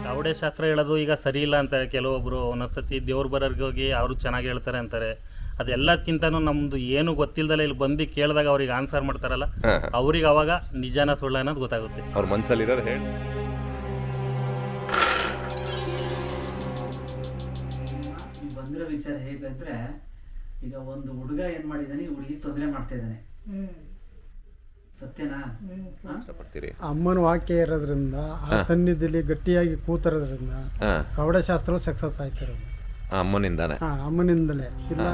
ಕವಡೆ ಶಾಸ್ತ್ರ ಹೇಳೋದು ಈಗ ಸರಿ ಇಲ್ಲ ಅಂತಾರೆ ಕೆಲವೊಬ್ಬರು. ಒಂದೊಂದ್ಸತಿ ದೇವ್ರ ಬರೋರ್ಗೆ ಹೋಗಿ ಅವರು ಚೆನ್ನಾಗಿ ಹೇಳ್ತಾರೆ ಅಂತಾರೆ. ಅದೆಲ್ಲದಕ್ಕಿಂತನೂ ನಮ್ಮದು ಏನು ಗೊತ್ತಿಲ್ಲದಲ್ಲ ಇಲ್ಲಿ ಬಂದು ಕೇಳಿದಾಗ ಅವ್ರಿಗೆ ಆನ್ಸರ್ ಮಾಡ್ತಾರಲ್ಲ, ಅವ್ರಿಗೆ ಅವಾಗ ನಿಜಾನ ಸುಳ್ಳ ಅನ್ನೋದು ಗೊತ್ತಾಗುತ್ತೆ. ಅವ್ರ ಮನಸ್ಸಲ್ಲಿರೋದು ಹೇಳಿ. ಬಂದಿರೋ ವಿಚಾರ ಹೇಗಂದ್ರೆ, ಈಗ ಒಂದು ಹುಡುಗ ಏನ್ ಮಾಡಿದಾನೆ, ಈ ಹುಡುಗಿ ತೊಂದರೆ ಮಾಡ್ತಾ ಇದ್ದಾನೆ. ಸತ್ಯನಾ? ಅಮ್ಮನ ವಾಕ್ಯ ಇರೋದ್ರಿಂದ, ಆ ಸನ್ನಿಧಿಯಲ್ಲಿ ಗಟ್ಟಿಯಾಗಿ ಕೂತಿರೋದ್ರಿಂದ ಕವಡೆ ಶಾಸ್ತ್ರ ಸಕ್ಸಸ್ ಆಯ್ತಿರೋದು ಅಮ್ಮನಿಂದಾನೆ. ಅಮ್ಮನಿಂದಲೇ. ಇಲ್ಲ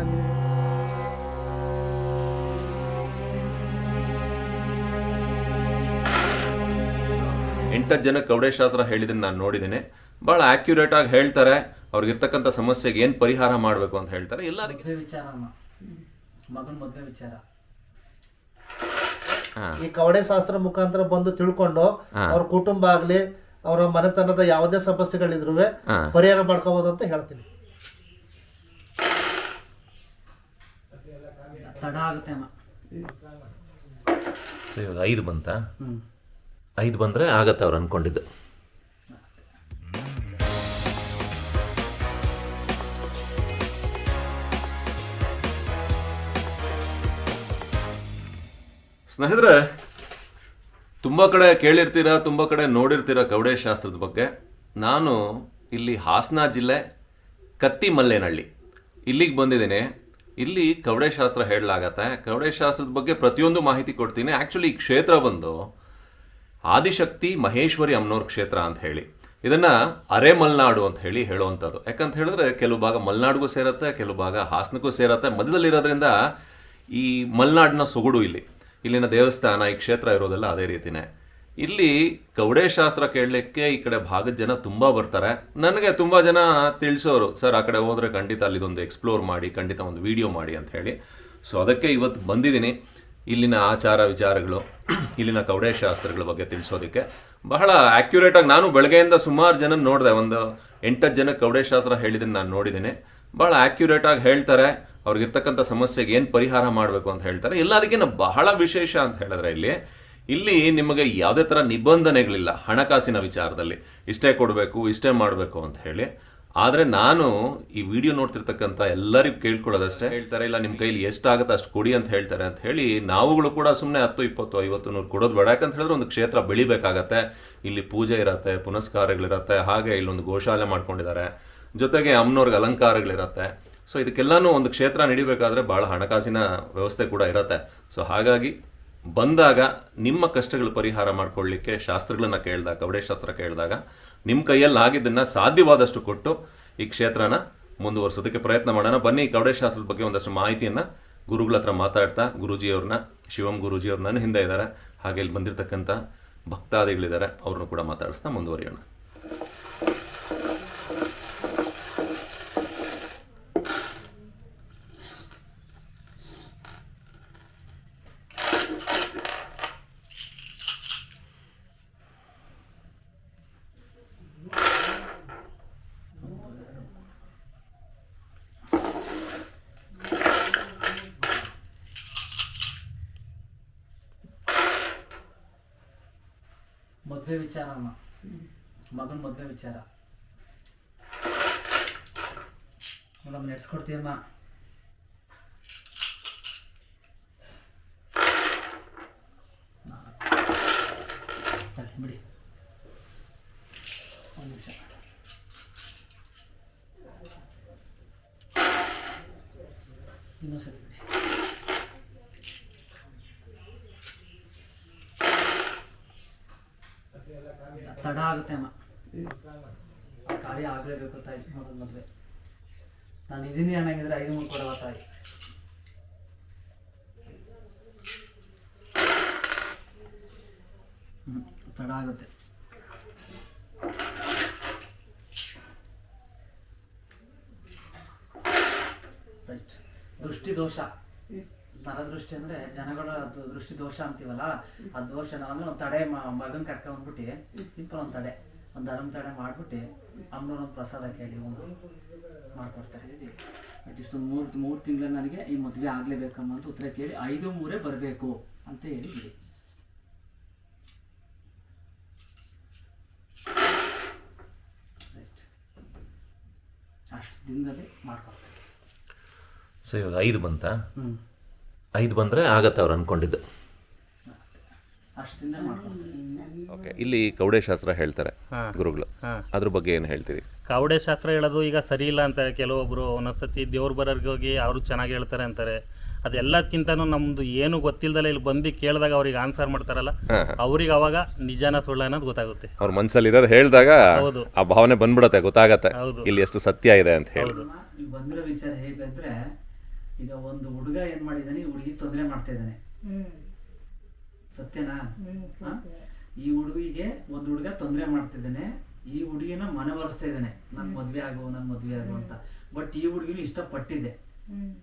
8 ಜನ ಕವಡೆ ಶಾಸ್ತ್ರ ಹೇಳಿದನ್ನು ನಾನು ನೋಡಿದ್ದೇನೆ. ಭಾಳ ಆಕ್ಯುರೇಟ್ ಆಗಿ ಹೇಳ್ತಾರೆ. ಅವ್ರಿಗಿರ್ತಕ್ಕಂಥ ಸಮಸ್ಯೆಗೆ ಏನು ಪರಿಹಾರ ಮಾಡಬೇಕು ಅಂತ ಹೇಳ್ತಾರೆ. ಎಲ್ಲ ಮದುವೆ ವಿಚಾರ, ಮಗನ ಮದುವೆ ವಿಚಾರ. ಈ ಕವಡೆ ಶಾಸ್ತ್ರ ಮುಖಾಂತರ ಬಂದು ತಿಳ್ಕೊಂಡು ಅವ್ರ ಕುಟುಂಬ ಆಗ್ಲಿ, ಅವರ ಮನೆತನದ ಯಾವುದೇ ಸಮಸ್ಯೆಗಳಿದ್ರು ಪರಿಹಾರ ಮಾಡ್ಕೋಬಹುದು ಅಂತ ಹೇಳ್ತೀನಿ. ತಡ ಆಗುತ್ತೆ ಅಮ್ಮ. ಇವಾಗ 5 ಬಂತ? 5 ಬಂದರೆ ಆಗತ್ತೆ ಅವ್ರು ಅಂದ್ಕೊಂಡಿದ್ದು. ಸ್ನೇಹಿತರೆ, ತುಂಬ ಕಡೆ ಕೇಳಿರ್ತೀರ, ತುಂಬ ಕಡೆ ನೋಡಿರ್ತೀರ ಕವಡೆ ಶಾಸ್ತ್ರದ ಬಗ್ಗೆ. ನಾನು ಇಲ್ಲಿ ಹಾಸನ ಜಿಲ್ಲೆ ಕತ್ತಿಮಲ್ಲೇನಹಳ್ಳಿ ಇಲ್ಲಿಗೆ ಬಂದಿದ್ದೀನಿ. ಇಲ್ಲಿ ಕವಡೆ ಶಾಸ್ತ್ರ ಹೇಳಲಾಗತ್ತೆ. ಕವಡೆ ಶಾಸ್ತ್ರದ ಬಗ್ಗೆ ಪ್ರತಿಯೊಂದು ಮಾಹಿತಿ ಕೊಡ್ತೀನಿ. ಆ್ಯಕ್ಚುಲಿ ಈ ಕ್ಷೇತ್ರ ಬಂದು ಆದಿಶಕ್ತಿ ಮಹೇಶ್ವರಿ ಅಮ್ಮನವ್ರ ಕ್ಷೇತ್ರ ಅಂತ ಹೇಳಿ, ಇದನ್ನು ಅರೆ ಮಲೆನಾಡು ಅಂತ ಹೇಳುವಂಥದ್ದು. ಯಾಕಂತ ಹೇಳಿದ್ರೆ ಕೆಲವು ಭಾಗ ಮಲೆನಾಡಿಗೂ ಸೇರುತ್ತೆ, ಕೆಲವು ಭಾಗ ಹಾಸನಕ್ಕೂ ಸೇರುತ್ತೆ. ಮಧ್ಯದಲ್ಲಿರೋದ್ರಿಂದ ಈ ಮಲೆನಾಡಿನ ಸೊಗಡು ಇಲ್ಲಿನ ದೇವಸ್ಥಾನ, ಈ ಕ್ಷೇತ್ರ ಇರೋದೆಲ್ಲ ಅದೇ ರೀತಿನೇ. ಇಲ್ಲಿ ಕವಡೆ ಶಾಸ್ತ್ರ ಕೇಳಲಿಕ್ಕೆ ಈ ಕಡೆ ಭಾಗದ ಜನ ತುಂಬ ಬರ್ತಾರೆ. ನನಗೆ ತುಂಬ ಜನ ತಿಳಿಸೋರು, ಸರ್ ಆ ಕಡೆ ಹೋದರೆ ಖಂಡಿತ ಅಲ್ಲಿದೊಂದು ಎಕ್ಸ್ಪ್ಲೋರ್ ಮಾಡಿ, ಖಂಡಿತ ಒಂದು ವಿಡಿಯೋ ಮಾಡಿ ಅಂತ ಹೇಳಿ. ಸೊ ಅದಕ್ಕೆ ಇವತ್ತು ಬಂದಿದ್ದೀನಿ. ಇಲ್ಲಿನ ಆಚಾರ ವಿಚಾರಗಳು, ಇಲ್ಲಿನ ಕವಡೆ ಶಾಸ್ತ್ರಗಳ ಬಗ್ಗೆ ತಿಳಿಸೋದಕ್ಕೆ ಬಹಳ ಆ್ಯಕ್ಯುರೇಟಾಗಿ. ನಾನು ಬೆಳಗ್ಗೆಯಿಂದ ಸುಮಾರು ಜನ ನೋಡಿದೆ, ಒಂದು 8 ಜನ ಕವಡೆ ಶಾಸ್ತ್ರ ಹೇಳಿದ್ದನ್ನು ನಾನು ನೋಡಿದ್ದೀನಿ. ಭಾಳ ಆ್ಯಕ್ಯುರೇಟಾಗಿ ಹೇಳ್ತಾರೆ. ಅವ್ರಿಗಿರ್ತಕ್ಕಂಥ ಸಮಸ್ಯೆಗೆ ಏನು ಪರಿಹಾರ ಮಾಡಬೇಕು ಅಂತ ಹೇಳ್ತಾರೆ. ಎಲ್ಲದಕ್ಕಿಂತ ಬಹಳ ವಿಶೇಷ ಅಂತ ಹೇಳಿದ್ರೆ ಇಲ್ಲಿ ನಿಮಗೆ ಯಾವುದೇ ಥರ ನಿಬಂಧನೆಗಳಿಲ್ಲ ಹಣಕಾಸಿನ ವಿಚಾರದಲ್ಲಿ. ಇಷ್ಟೇ ಕೊಡಬೇಕು, ಇಷ್ಟೇ ಮಾಡಬೇಕು ಅಂತ ಹೇಳಿ. ಆದರೆ ನಾನು ಈ ವಿಡಿಯೋ ನೋಡ್ತಿರ್ತಕ್ಕಂಥ ಎಲ್ಲರಿಗೂ ಕೇಳ್ಕೊಳ್ಳೋದಷ್ಟೇ, ಹೇಳ್ತಾರೆ ಇಲ್ಲ ನಿಮ್ಮ ಕೈಲಿ ಎಷ್ಟಾಗುತ್ತೆ ಅಷ್ಟು ಕೊಡಿ ಅಂತ ಹೇಳ್ತಾರೆ ಅಂತ ಹೇಳಿ. ನಾವುಗಳು ಕೂಡ ಸುಮ್ಮನೆ 10, 20, 50, 100 ಕೊಡೋದು ಬೇಡ. ಯಾಕಂತ ಹೇಳಿದ್ರೆ ಒಂದು ಕ್ಷೇತ್ರ ಬೆಳಿಬೇಕಾಗತ್ತೆ. ಇಲ್ಲಿ ಪೂಜೆ ಇರುತ್ತೆ, ಪುನಸ್ಕಾರಗಳಿರುತ್ತೆ, ಹಾಗೆ ಇಲ್ಲೊಂದು ಗೋಶಾಲೆ ಮಾಡ್ಕೊಂಡಿದ್ದಾರೆ, ಜೊತೆಗೆ ಅಮ್ಮನವ್ರಿಗೆ ಅಲಂಕಾರಗಳಿರುತ್ತೆ. ಸೊ ಇದಕ್ಕೆಲ್ಲನೂ ಒಂದು ಕ್ಷೇತ್ರ ನಡಿಬೇಕಾದ್ರೆ ಭಾಳ ಹಣಕಾಸಿನ ವ್ಯವಸ್ಥೆ ಕೂಡ ಇರುತ್ತೆ. ಸೊ ಹಾಗಾಗಿ ಬಂದಾಗ ನಿಮ್ಮ ಕಷ್ಟಗಳು ಪರಿಹಾರ ಮಾಡ್ಕೊಳ್ಳಿಕ್ಕೆ ಶಾಸ್ತ್ರಗಳನ್ನ ಕೇಳಿದಾಗ, ಕವಡೆ ಶಾಸ್ತ್ರ ಕೇಳಿದಾಗ ನಿಮ್ಮ ಕೈಯಲ್ಲಿ ಆಗಿದ್ದನ್ನು ಸಾಧ್ಯವಾದಷ್ಟು ಕೊಟ್ಟು ಈ ಕ್ಷೇತ್ರನ ಮುಂದುವರಿಸೋದಕ್ಕೆ ಪ್ರಯತ್ನ ಮಾಡೋಣ. ಬನ್ನಿ, ಕವಡೆ ಶಾಸ್ತ್ರದ ಬಗ್ಗೆ ಒಂದಷ್ಟು ಮಾಹಿತಿಯನ್ನು ಗುರುಗಳ ಹತ್ರ ಮಾತಾಡ್ತಾ, ಗುರೂಜಿಯವ್ರನ್ನ, ಶಿವಂ ಗುರೂಜಿಯವ್ರು ನನ್ನ ಹಿಂದೆ ಇದ್ದಾರೆ, ಹಾಗೆ ಇಲ್ಲಿ ಬಂದಿರತಕ್ಕಂಥ ಭಕ್ತಾದಿಗಳಿದ್ದಾರೆ, ಅವ್ರನ್ನೂ ಕೂಡ ಮಾತಾಡಿಸ್ತಾ ಮುಂದುವರಿಯೋಣ. ಮದುವೆ ವಿಚಾರ ಅಮ್ಮ, ಮಗನ ಮದುವೆ ವಿಚಾರ. ಮೇಡಮ್ ನಡೆಸ್ಕೊಡ್ತೀಯಮ್ಮ. ಬಿಡಿ ಒಂದು ನಿಮಿಷ. ಇನ್ನೊಂದ್ಸತಿ ಬಿಡಿ. ತಡ ಆಗುತ್ತೆ ಅಮ್ಮ. ಕಾರ್ಯ ಆಗಲೇಬೇಕು ತಾಯಿ. ಮಗನ ಮದುವೆ ನಾನು ಇದೀನಿ ಅನ್ನಂಗಿದ್ರೆ 5 ಕೊಡವ ತಾಯಿ. ತಡ ಆಗುತ್ತೆ. ರೈಟ್. ದೃಷ್ಟಿ ದೋಷ, ನರದೃಷ್ಟಿ ಅಂದರೆ ಜನಗಳ ದೃಷ್ಟಿ ದೋಷ ಅಂತೀವಲ್ಲ, ಆ ದೋಷ ಅಂದರೆ ಒಂದು ತಡೆ. ಮಗನ ಕರ್ಕೊಂಡ್ಬಿಟ್ಟು ಸಿಂಪಲ್ ಒಂದು ತಡೆ, ಒಂದು ಧರ್ಮ ತಡೆ ಮಾಡಿಬಿಟ್ಟು ಅಮ್ಮನವ್ರೊಂದು ಪ್ರಸಾದ ಕೇಳಿ ಒಂದು ಮಾಡಿಕೊಡ್ತಾರೆ. ಅಟ್ಲೀಸ್ಟ್ ಒಂದು 3 ತಿಂಗಳು ನನಗೆ ಈ ಮದುವೆ ಆಗಲೇಬೇಕಮ್ಮ ಅಂತ ಉತ್ತರ ಕೇಳಿ 5-3 ಬರಬೇಕು. ಅಂತ ಹೇಳಿ ಬಿಡಿ. ರೈಟ್, ಅಷ್ಟು ದಿನದಲ್ಲಿ ಮಾಡ್ಕೊಳ್ತಾರೆ. ಸೊ ಇವಾಗ 5 ಬಂತಾ? 5 ಬಂದರೆ ಆಗತ್ತೆ ಅವ್ರು ಅಂದ್ಕೊಂಡಿದ್ದು. ಅಷ್ಟು ದಿನ ಮಾಡ್ಕೊಳ್ತಾರೆ. ಓಕೆ, ಇಲ್ಲಿ ಕವಡೆ ಶಾಸ್ತ್ರ ಹೇಳ್ತಾರೆ ಗುರುಗಳು, ಅದ್ರ ಬಗ್ಗೆ ಏನು ಹೇಳ್ತೀರಿ? ಕವಡೆ ಶಾಸ್ತ್ರ ಹೇಳೋದು ಈಗ ಸರಿ ಇಲ್ಲ ಅಂತಾರೆ ಕೆಲವೊಬ್ರು. ಒಂದೊಂದ್ಸತಿ ದೇವ್ರ ಬರೋರ್ಗೆ ಹೋಗಿ ಅವರು ಚೆನ್ನಾಗಿ ಹೇಳ್ತಾರೆ ಅಂತಾರೆ. ಅದೆಲ್ಲದಕ್ಕಿಂತನೂ ನಮ್ದು ಏನು ಗೊತ್ತಿಲ್ದಲ್ಲ ಇಲ್ಲಿ ಬಂದು ಕೇಳಿದಾಗ ಅವ್ರಿಗೆ ಆನ್ಸರ್ ಮಾಡ್ತಾರಲ್ಲ, ಅವ್ರಿಗೆ ಅವಾಗ ನಿಜಾನ ಸುಳ್ಳ ಅನ್ನೋದು ಗೊತ್ತಾಗುತ್ತೆ. ಅವ್ರ ಮನಸ್ಸಲ್ಲಿ ಇರೋದು ಹೇಳಿದಾಗ ಹೌದು. ಆ ಭಾವನೆ ಬಂದ್ಬಿಡತ್ತೆ, ಗೊತ್ತಾಗತ್ತೆ ಹೌದು. ಇಲ್ಲಿ ಎಷ್ಟು ಸತ್ಯ ಇದೆ ಅಂತ ಹೇಳಿ. ನೀವು ಬಂದಿರೋ ವಿಚಾರ ಹೇಗಂದ್ರೆ, ಈಗ ಒಂದು ಹುಡುಗ ಏನ್ ಮಾಡಿದಾನೆ, ಈ ಹುಡುಗಿ ತೊಂದರೆ ಮಾಡ್ತಾ ಇದ್ದಾನೆ. ಸತ್ಯನಾ? ಈ ಹುಡುಗಿಗೆ ಒಂದು ಹುಡುಗ ತೊಂದರೆ ಮಾಡ್ತಿದ್ದಾನೆ, ಈ ಹುಡುಗಿನ ಮನವರಿಸ್ತಾ ಇದ್ದಾನೆ, ನನ್ ಮದ್ವೆ ಆಗು ಅಂತ. ಬಟ್ ಈ ಹುಡುಗಿನೂ ಇಷ್ಟಪಟ್ಟಿದೆ,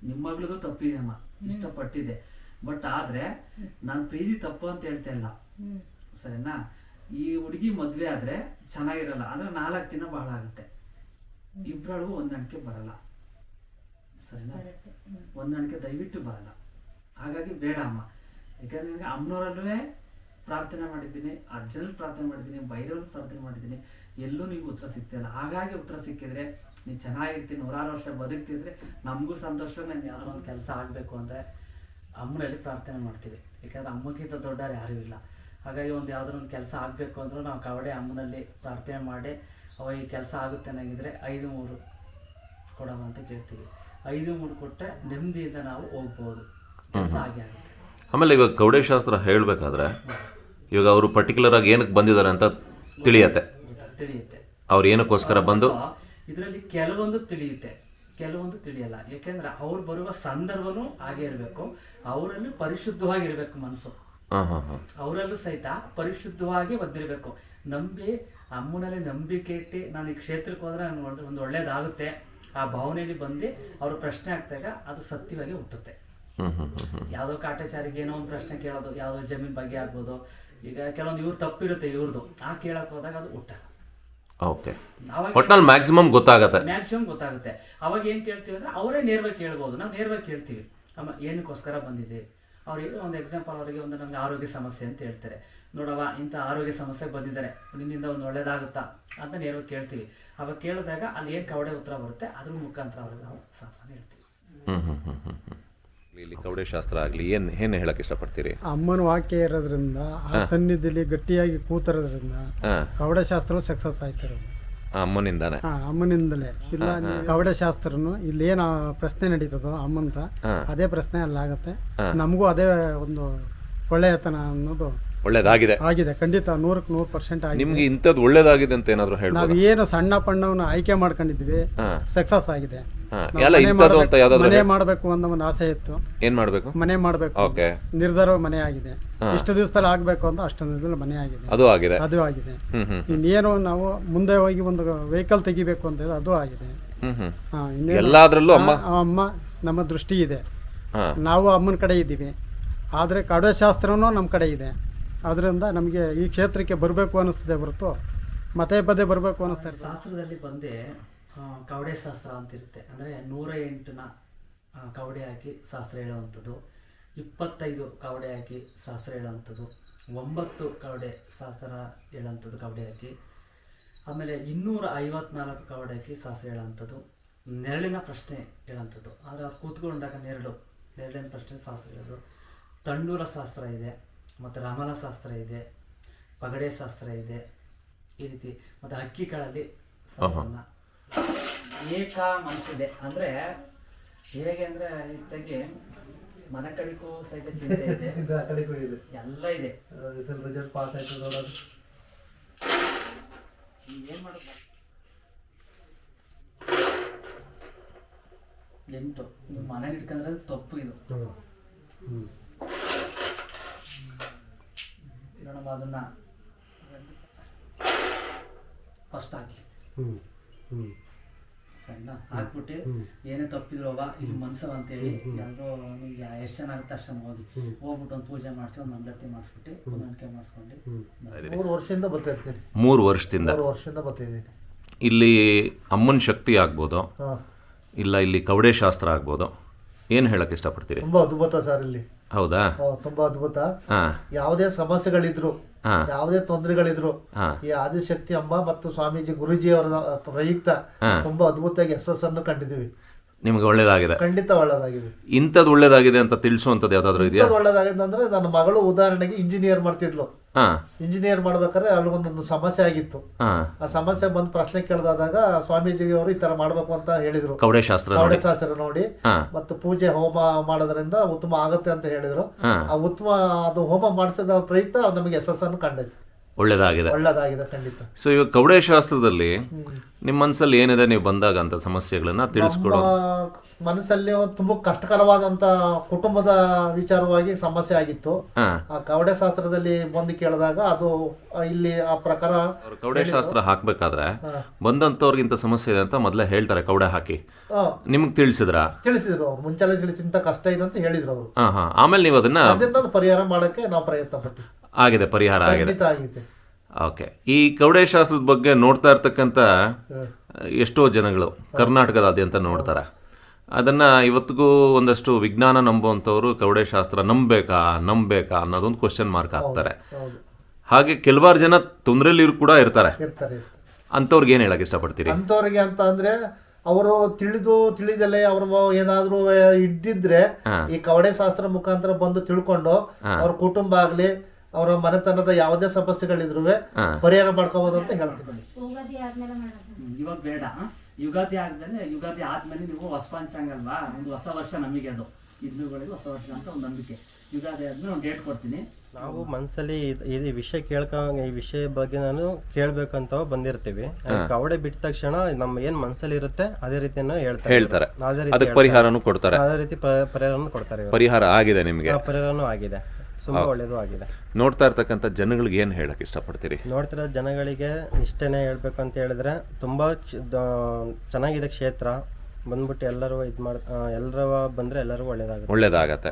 ನಿಮ್ಮ ಮಗಳದು ತಪ್ಪಿದೆ ಅಮ್ಮ, ಇಷ್ಟಪಟ್ಟಿದೆ. ಬಟ್ ಆದ್ರೆ ನಾನು ಪ್ರೀತಿ ತಪ್ಪು ಅಂತ ಹೇಳ್ತಾ ಇಲ್ಲ, ಸರಿನಾ? ಈ ಹುಡುಗಿ ಮದ್ವೆ ಆದ್ರೆ ಚೆನ್ನಾಗಿರಲ್ಲ, ಅಂದ್ರೆ 4 ದಿನ ಬಹಳ ಆಗುತ್ತೆ, ಇಬ್ಬರೊಳಗೂ ಹೊಂದಾಣಿಕೆ ಬರಲ್ಲ, ಸರಿನಾ? ಹೊಂದಾಣಿಕೆ ದಯವಿಟ್ಟು ಬರಲ್ಲ. ಹಾಗಾಗಿ ಬೇಡ ಅಮ್ಮ. ಯಾಕಂದ್ರೆ ನನಗೆ ಅಮ್ಮನವರಲ್ಲೂ ಪ್ರಾರ್ಥನೆ ಮಾಡಿದ್ದೀನಿ, ಅಜ್ಜನಲ್ಲಿ ಪ್ರಾರ್ಥನೆ ಮಾಡಿದ್ದೀನಿ, ಬೈರವಲ್ಲಿ ಪ್ರಾರ್ಥನೆ ಮಾಡಿದ್ದೀನಿ, ಎಲ್ಲೂ ನಿಮ್ಗೆ ಉತ್ತರ ಸಿಗ್ತಿಲ್ಲ. ಹಾಗಾಗಿ ಉತ್ತರ ಸಿಕ್ಕಿದ್ರೆ ನೀವು ಚೆನ್ನಾಗಿರ್ತೀನಿ, 100 ವರ್ಷ ಬದುಕ್ತಿದ್ರೆ ನಮಗೂ ಸಂತೋಷ. ನಾನು ಯಾರೋ ಒಂದು ಕೆಲಸ ಆಗಬೇಕು ಅಂದರೆ ಅಮ್ಮನಲ್ಲಿ ಪ್ರಾರ್ಥನೆ ಮಾಡ್ತೀವಿ, ಯಾಕಂದರೆ ಅಮ್ಮಕ್ಕಿಂತ ದೊಡ್ಡವ್ರು ಯಾರೂ ಇಲ್ಲ. ಹಾಗಾಗಿ ಒಂದು ಯಾವುದೋ ಒಂದು ಕೆಲಸ ಆಗಬೇಕು ಅಂದರೂ ನಾವು ಕವಡೆ ಅಮ್ಮನಲ್ಲಿ ಪ್ರಾರ್ಥನೆ ಮಾಡಿ ಅವಾಗ ಈ ಕೆಲಸ ಆಗುತ್ತೆ ಅನ್ನಂಗಿದ್ರೆ 5-3 ಕೊಡಮ್ಮ ಅಂತ ಕೇಳ್ತೀವಿ. 5-3 ಕೊಟ್ಟರೆ ನೆಮ್ಮದಿಯಿಂದ ನಾವು ಹೋಗ್ಬೋದು, ಕೆಲಸ ಆಗೇ ಆಗುತ್ತೆ. ಆಮೇಲೆ ಇವಾಗ ಕವಡೆ ಶಾಸ್ತ್ರ ಹೇಳಬೇಕಾದ್ರೆ ಇವಾಗ ಅವರು ಪರ್ಟಿಕ್ಯುಲರ್ ಆಗಿ ಏನಕ್ಕೆ ಬಂದಿದ್ದಾರೆ ಅಂತ ತಿಳಿಯುತ್ತೆ, ಅವ್ರು ಏನಕ್ಕೋಸ್ಕರ ಬಂದು. ಇದರಲ್ಲಿ ಕೆಲವೊಂದು ತಿಳಿಯುತ್ತೆ, ಕೆಲವೊಂದು ತಿಳಿಯಲ್ಲ. ಯಾಕೆಂದ್ರೆ ಅವ್ರು ಬರುವ ಸಂದರ್ಭನೂ ಹಾಗೆ ಇರಬೇಕು, ಅವರಲ್ಲಿ ಪರಿಶುದ್ಧವಾಗಿರ್ಬೇಕು ಮನಸ್ಸು, ಅವರಲ್ಲೂ ಸಹಿತ ಪರಿಶುದ್ಧವಾಗಿ ಬಂದಿರಬೇಕು. ನಂಬಿ ಅಮ್ಮನಲ್ಲಿ ನಂಬಿಕೆ ಇಟ್ಟು ನಾನು ಈ ಕ್ಷೇತ್ರಕ್ಕೆ ಹೋದ್ರೆ ನನಗೆ ಒಂದು ಒಳ್ಳೇದಾಗುತ್ತೆ, ಆ ಭಾವನೆಯಲ್ಲಿ ಬಂದು ಅವರು ಪ್ರಶ್ನೆ ಆಗ್ತಾಗ ಅದು ಸತ್ಯವಾಗಿ ಹುಟ್ಟುತ್ತೆ. ಯಾವುದೋ ಕಾಟಾಚಾರಿಗೆ ಏನೋ ಒಂದು ಪ್ರಶ್ನೆ ಕೇಳೋದು, ಯಾವುದೋ ಜಮೀನ್ ಬಗ್ಗೆ ಆಗ್ಬೋದು. ಈಗ ಕೆಲವೊಂದು ಇವ್ರು ತಪ್ಪಿರುತ್ತೆ ಇವ್ರದ್ದು, ಆ ಕೇಳಕ್ ಹೋದಾಗ ಅದು ಹುಟ್ಟಲ್ಲ. ಓಕೆ, ಒಟ್ನಲ್ಲಿ ಮ್ಯಾಕ್ಸಿಮಮ್ ಗೊತ್ತಾಗುತ್ತೆ. ಅವಾಗ ಏನ್ ಕೇಳ್ತೀವಿ ಅಂದ್ರೆ ಅವರೇ ನೇರವಾಗಿ ಕೇಳ್ಬೋದು, ನಾವು ನೇರವಾಗಿ ಕೇಳ್ತೀವಿ, ಅಮ್ಮ ಏನಕ್ಕೋಸ್ಕರ ಬಂದಿದೆ. ಅವ್ರಿಗೆ ಒಂದು ಎಕ್ಸಾಂಪಲ್, ಅವರಿಗೆ ಒಂದು ನಮ್ಗೆ ಆರೋಗ್ಯ ಸಮಸ್ಯೆ ಅಂತ ಹೇಳ್ತಾರೆ, ನೋಡವ ಇಂಥ ಆರೋಗ್ಯ ಸಮಸ್ಯೆಗೆ ಬಂದಿದ್ದಾರೆ, ನಿನ್ನಿಂದ ಒಂದು ಒಳ್ಳೇದಾಗುತ್ತಾ ಅಂತ ನೇರವಾಗಿ ಕೇಳ್ತೀವಿ. ಅವಾಗ ಕೇಳಿದಾಗ ಅಲ್ಲಿ ಏನು ಕವಡೆ ಉತ್ತರ ಬರುತ್ತೆ ಅದ್ರ ಮುಖಾಂತರ ಅವ್ರಿಗೆ ನಾವು ಸಾಧನ ಹೇಳ್ತೀವಿ. ಇಲ್ಲಿ ಕವಡೆ ಶಾಸ್ತ್ರ ಆಗಲಿ ಏನು ಹೇಳಕ್ ಇಷ್ಟಪಡ್ತೀರಿ? ಅಮ್ಮನ ವಾಕ್ಯ ಇರೋದ್ರಿಂದ, ಆ ಸನ್ನಿಧಿಯಲ್ಲಿ ಗಟ್ಟಿಯಾಗಿ ಕೂತಿರೋದ್ರಿಂದ ಕವಡೆ ಶಾಸ್ತ್ರವು ಸಕ್ಸಸ್ ಆಯ್ತಿರೋದು ಅಮ್ಮನಿಂದಾನೆ. ಅಮ್ಮನಿಂದಲೇ. ಇಲ್ಲ ಕವಡೆ ಶಾಸ್ತ್ರನು ಇಲ್ಲಿ ಏನು ಪ್ರಶ್ನೆ ನಡೀತದೋ ಅಮ್ಮಂತ, ಅದೇ ಪ್ರಶ್ನೆ ಅಲ್ಲಾಗತ್ತೆ. ನಮಗೂ ಅದೇ ಒಂದು ಒಳ್ಳೆಯತನ ಅನ್ನೋದು ಒಳ್ಳೇದಾಗಿದೆ ಆಗಿದೆ, ಖಂಡಿತ 100% ಆಗಿದೆ. ನಿಮ್ಗೆ ಇಂಥದ್ದು ಒಳ್ಳೇದಾಗಿದೆ ಅಂತ ಏನಾದ್ರು ಹೇಳಿ? ನಾವು ಏನು ಸಣ್ಣ ಪಣ್ಣವನ್ನ ಆಯ್ಕೆ ಮಾಡ್ಕೊಂಡಿದ್ವಿ, ಸಕ್ಸಸ್ ಆಗಿದೆ. ಮನೆ ಮಾಡಬೇಕು ಅನ್ನೋ ಒಂದು ಆಸೆ ಇತ್ತು, ಏನ್ ಮಾಡ್ಬೇಕು? ಮನೆ ಮಾಡಬೇಕು ನಿರ್ಧಾರ ಮನೆ ಆಗಿದೆ. ಇಷ್ಟು ದಿವಸದಲ್ಲಿ ಆಗ್ಬೇಕು ಅಂತ ಅಷ್ಟು ದಿವಸದಲ್ಲಿ ಮನೆ ಆಗಿದೆ, ಅದು ಆಗಿದೆ. ಇನ್ನೇನು ನಾವು ಮುಂದೆ ಹೋಗಿ ಒಂದು ವೆಹಿಕಲ್ ತೆಗಿಬೇಕು ಅಂತ ಅದು ಆಗಿದೆ. ಎಲ್ಲಾದ್ರಲ್ಲೂ ಅಮ್ಮ ನಮ್ಮ ದೃಷ್ಟಿ ಇದೆ, ನಾವು ಅಮ್ಮನ ಕಡೆ ಇದ್ದೀವಿ. ಆದರೆ ಕವಡೆ ಶಾಸ್ತ್ರನೂ ನಮ್ಮ ಕಡೆ ಇದೆ. ಅದರಿಂದ ನಮಗೆ ಈ ಕ್ಷೇತ್ರಕ್ಕೆ ಬರಬೇಕು ಅನ್ನಿಸ್ತದೆ ಹೊರತು ಮತ್ತೆ ಪದೇ ಬರಬೇಕು ಅನ್ನಿಸ್ತಾ ಇದೆ. ಶಾಸ್ತ್ರದಲ್ಲಿ ಬಂದೆ ಕವಡೆ ಶಾಸ್ತ್ರ ಅಂತಿರುತ್ತೆ, ಅಂದರೆ 108ನ ಕವಡೆ ಹಾಕಿ ಶಾಸ್ತ್ರ ಹೇಳುವಂಥದ್ದು, 25 ಕವಡೆ ಹಾಕಿ ಶಾಸ್ತ್ರ ಹೇಳುವಂಥದ್ದು, 9 ಕವಡೆ ಶಾಸ್ತ್ರ ಹೇಳುವಂಥದ್ದು ಕವಡೆ ಹಾಕಿ, ಆಮೇಲೆ 254 ಕವಡೆ ಹಾಕಿ ಶಾಸ್ತ್ರ ಹೇಳುವಂಥದ್ದು, ನೆರಳಿನ ಪ್ರಶ್ನೆ ಹೇಳುವಂಥದ್ದು, ಆದರೆ ಅವ್ರು ಕೂತ್ಕೊಂಡಾಗ ನೆರಳಿನ ಪ್ರಶ್ನೆ ಶಾಸ್ತ್ರ ಹೇಳೋದು, ತಂಡೂಲ ಶಾಸ್ತ್ರ ಇದೆ, ಮತ್ತು ರಮಲ ಶಾಸ್ತ್ರ ಇದೆ, ಪಗಡೆ ಶಾಸ್ತ್ರ ಇದೆ, ಈ ರೀತಿ. ಮತ್ತು ಹಕ್ಕಿಗಳಲ್ಲಿ ಶಾಸ್ತ್ರನ ಏಕ ಮನಸ್ಸಿದೆ. ಅಂದರೆ ಹೇಗೆ ಅಂದರೆ ಇತ್ತಾಗಿ ಮನೆ ಕಡೆಗೂ ಸಹಿತ ಚಿಂತೆ ಇದೆ, ಎಲ್ಲ ಇದೆ. ರಿಸಲ್ಟ್ ಪಾಸ್ ಆಯ್ತು ನೋಡೋದು, ಏನು ಮಾಡೋದು? 8 ನೀವು ಮನೆಗೆ ಇಟ್ಕೊಂಡ್ರೆ ತಪ್ಪು ಇದು. ನೋಡಮ್ಮ, ಅದನ್ನ ಫಸ್ಟ್ ಹಾಕಿ ಸರಿನಾ, ಹಾಕ್ಬಿಟ್ಟು ಏನೇ ತಪ್ಪಿದ್ರೋವ ಇಲ್ಲಿ ಮನ್ಸಲ್ಲ ಅಂತೇಳಿ ಎಲ್ಲರೂ ನಿಮ್ಗೆ ಎಷ್ಟು ಚೆನ್ನಾಗುತ್ತೆ ಅಷ್ಟು ಹೋಗ್ಬಿಟ್ಟು ಒಂದು ಪೂಜೆ ಮಾಡಿಸಿ ಒಂದು ಮಂಗಳಾರತಿ ಮಾಡಿಸ್ಬಿಟ್ಟು ಒಂದು ಅಣಿಕೆ ಮಾಡಿಸ್ಕೊಂಡು 3 ವರ್ಷದಿಂದ ಬರ್ತಾ ಇರ್ತೀನಿ. 3 ವರ್ಷದಿಂದ ಬರ್ತಿದ್ದೀನಿ. ಇಲ್ಲಿ ಅಮ್ಮನ ಶಕ್ತಿ ಆಗ್ಬೋದು, ಇಲ್ಲ ಇಲ್ಲಿ ಕವಡೆ ಶಾಸ್ತ್ರ ಆಗ್ಬೋದು, ಏನು ಹೇಳಕ್ ಇಷ್ಟಪಡ್ತೀರಿ? ತುಂಬಾ ಅದ್ಭುತ ಸರ್. ಇಲ್ಲಿ ಹೌದಾ? ತುಂಬಾ ಅದ್ಭುತ. ಹಾ ಯಾವುದೇ ಸಮಸ್ಯೆಗಳಿದ್ರು, ಹಾ ಯಾವುದೇ ತೊಂದರೆಗಳಿದ್ರು, ಹಾ ಈ ಆದಿಶಕ್ತಿ ಅಮ್ಮ ಮತ್ತು ಸ್ವಾಮೀಜಿ ಗುರುಜಿ ಅವರ ಪ್ರಯುಕ್ತ ತುಂಬಾ ಅದ್ಭುತವಾಗಿ ಯಶಸ್ಸನ್ನು ಕಂಡಿದ್ದೀವಿ. ನಿಮ್ಗೆ ಒಳ್ಳೇದಾಗಿದೆ? ಖಂಡಿತ ಒಳ್ಳೇದಾಗಿದೆ. ಇಂಥದ್ದು ಒಳ್ಳೇದಾಗಿದೆ ಅಂತ ತಿಳಿಸುವಂಥದ್ದು ಯಾವ್ದಾದ್ರು ಇದೆಯಾ? ಒಳ್ಳೇದಾಗಿದೆ ಅಂದ್ರೆ ನನ್ನ ಮಗಳು ಉದಾಹರಣೆಗೆ ಇಂಜಿನಿಯರ್ ಮಾಡ್ತಿದ್ಲು. ಹಾ ಇಂಜಿನಿಯರ್ ಮಾಡ್ಬೇಕಾದ್ರೆ ಅಲ್ಲಿ ಒಂದೊಂದು ಸಮಸ್ಯೆ ಆಗಿತ್ತು. ಹಾ ಆ ಸಮಸ್ಯೆ ಬಂದು ಪ್ರಶ್ನೆ ಕೇಳಿದಾಗ ಸ್ವಾಮೀಜಿ ಅವರು ಈ ತರ ಮಾಡ್ಬೇಕು ಅಂತ ಹೇಳಿದ್ರು. ಕವಡೆಶಾಸ್ತ್ರ ಕವಡೆಶಾಸ್ತ್ರ ನೋಡಿ ಹಾ ಮತ್ತು ಪೂಜೆ ಹೋಮ ಮಾಡೋದ್ರಿಂದ ಉತ್ತಮ ಆಗತ್ತೆ ಅಂತ ಹೇಳಿದ್ರು. ಹಾ ಆ ಉತ್ತಮ ಅದು ಹೋಮ ಮಾಡಿಸಿದ ಪ್ರಯುಕ್ತ ನಮಗೆ ಯಶಸ್ಸನ್ನು ಕಂಡೈತೆ. ಒಳ್ಳೇದಾಗಿದೆ. ಒಳ್ಳೇದಾಗಿದೆ ಖಂಡಿತ. ಸೊ ಇವಾಗ ಕವಡೆಶಾಸ್ತ್ರದಲ್ಲಿ ನಿಮ್ಮ ಮನಸ್ಸಲ್ಲಿ ಏನಿದೆ, ನೀವು ಬಂದಾಗ ಅಂತ ಸಮಸ್ಯೆಗಳನ್ನ ತಿಳಿಸ್ಕೊಡೋ? ಮನಸ್ಸಲ್ಲಿ ತುಂಬಾ ಕಷ್ಟಕರವಾದಂತ ಕುಟುಂಬದ ವಿಚಾರವಾಗಿ ಸಮಸ್ಯೆ ಆಗಿತ್ತು. ಹಾ ಆ ಕವಡೆ ಶಾಸ್ತ್ರದಲ್ಲಿ ಬಂದು ಕೇಳಿದಾಗ ಅದು ಇಲ್ಲಿ ಆ ಪ್ರಕಾರ ಕವಡೆಶಾಸ್ತ್ರ ಹಾಕ್ಬೇಕಾದ್ರೆ ಬಂದಂತವ್ರಿಗಿಂತ ಸಮಸ್ಯೆ ಇದೆ ಅಂತ ಮೊದಲೇ ಹೇಳ್ತಾರೆ ಕವಡೆ ಹಾಕಿ. ನಿಮ್ಗೆ ತಿಳಿಸಿದ್ರಾ? ತಿಳಿಸಿದ್ರು ಅವ್ರು, ಮುಂಚೆಲ್ಲ ತಿಳಿಸಿ ಇಂಥ ಕಷ್ಟ ಇದೆ ಅಂತ ಹೇಳಿದ್ರು ಅವರು. ಹಾ ಹಾ ಆಮೇಲೆ ನೀವು ಅದನ್ನ ಪರಿಹಾರ ಮಾಡಕ್ಕೆ ನಾವು ಪ್ರಯತ್ನ ಪಟ್ಟು ಆಗಿದೆ, ಪರಿಹಾರ ಆಗಿದೆ. ಖಂಡಿತ ಆಗಿದೆ. ಓಕೆ. ಈ ಕವಡೆಶಾಸ್ತ್ರದ ಬಗ್ಗೆ ನೋಡ್ತಾ ಇರ್ತಕ್ಕಂಥ ಎಷ್ಟೋ ಜನಗಳು ಕರ್ನಾಟಕದಾದ್ಯಂತ ನೋಡ್ತಾರೆ. ಅದನ್ನು ಇವತ್ತಿಗೂ ಒಂದಷ್ಟು ವಿಜ್ಞಾನ ನಂಬುವಂಥವ್ರು ಕವಡೆಶಾಸ್ತ್ರ ನಂಬಬೇಕಾ ಅನ್ನೋದೊಂದು ಕ್ವಶನ್ ಮಾರ್ಕ್ ಹಾಕ್ತಾರೆ. ಹಾಗೆ ಕೆಲವಾರು ಜನ ತೊಂದರೆಲಿ ಕೂಡ ಇರ್ತಾರೆ. ಅಂಥವ್ರಿಗೆ ಏನು ಹೇಳಕ್ಕೆ ಇಷ್ಟಪಡ್ತೀರಿ? ಅಂಥವ್ರಿಗೆ ಅಂತ ಅಂದ್ರೆ ಅವರು ತಿಳಿದಲೆ ಅವ್ರ ಏನಾದ್ರು ಇದ್ದಿದ್ರೆ ಈ ಕವಡೆ ಶಾಸ್ತ್ರ ಮುಖಾಂತರ ಬಂದು ತಿಳ್ಕೊಂಡು ಅವ್ರ ಕುಟುಂಬ ಆಗ್ಲಿ ಅವರ ಮನೆತನದ ಯಾವುದೇ ಸಮಸ್ಯೆಗಳಿದ್ರು ಪರಿಹಾರ ಮಾಡ್ಕೋಬಹುದು ಅಂತ ಹೇಳ್ತಿದ್ದೀನಿ. ಇವಾಗ ಬೇಡ, ಯುಗಾದಿ ಆದ್ಮೇಲೆ ನೀವು ಹೊಸ ಪಂಚಾಂಗ ಅಲ್ವಾ, ಒಂದು ಹೊಸ ವರ್ಷ ನಮಗೆ ಅದು ಹಿಂದೂಗಳಿಗೆ ಹೊಸ ವರ್ಷ ಅಂತ ಒಂದು ನಂಬಿಕೆ. ಯುಗಾದಿ ಆದ್ಮೇಲೆ ಒಂದು ಡೇಟ್ ಕೊಡ್ತೀನಿ. ನಾವು ಮನಸ್ಸಲ್ಲಿ ಈ ವಿಷಯ ಈ ವಿಷಯ ಬಗ್ಗೆ ನಾನು ಕೇಳ್ಬೇಕಂತ ಬಂದಿರ್ತೀವಿ. ಕವಡೆ ಬಿಟ್ಟ ತಕ್ಷಣ ನಮ್ಮ ಏನ್ ಮನಸ್ಸಲ್ಲಿ ಇರುತ್ತೆ ಅದೇ ರೀತಿಯನ್ನು ಹೇಳ್ತಾರೆ. ಅದಕ್ಕೆ ಪರಿಹಾರನೂ ಕೊಡ್ತಾರೆ. ಅದೇ ರೀತಿ ಪರಿಹಾರನೂ ಕೊಡ್ತಾರೆ. ಪರಿಹಾರ ಆಗಿದೆ ನಿಮಗೆ? ಪರಿಹಾರನೂ ಆಗಿದೆ, ತುಂಬಾ ಒಳ್ಳೇದು ಆಗಿದೆ. ನೋಡ್ತಾ ಇರ್ತಕ್ಕಂಥ ಜನಗಳಿಗೆ ಏನು ಹೇಳಕ್ ಇಷ್ಟಪಡ್ತೀರಿ? ನೋಡ್ತಿರೋ ಜನಗಳಿಗೆ ಇಷ್ಟೇನೆ ಹೇಳ್ಬೇಕು ಅಂತ ಹೇಳಿದ್ರೆ ತುಂಬಾ ಚೆನ್ನಾಗಿದೆ ಕ್ಷೇತ್ರ. ಬಂದ್ಬಿಟ್ಟು ಎಲ್ಲರೂ ಎಲ್ಲರೂ ಬಂದ್ರೆ ಎಲ್ಲರೂ ಒಳ್ಳೇದಾಗತ್ತೆ.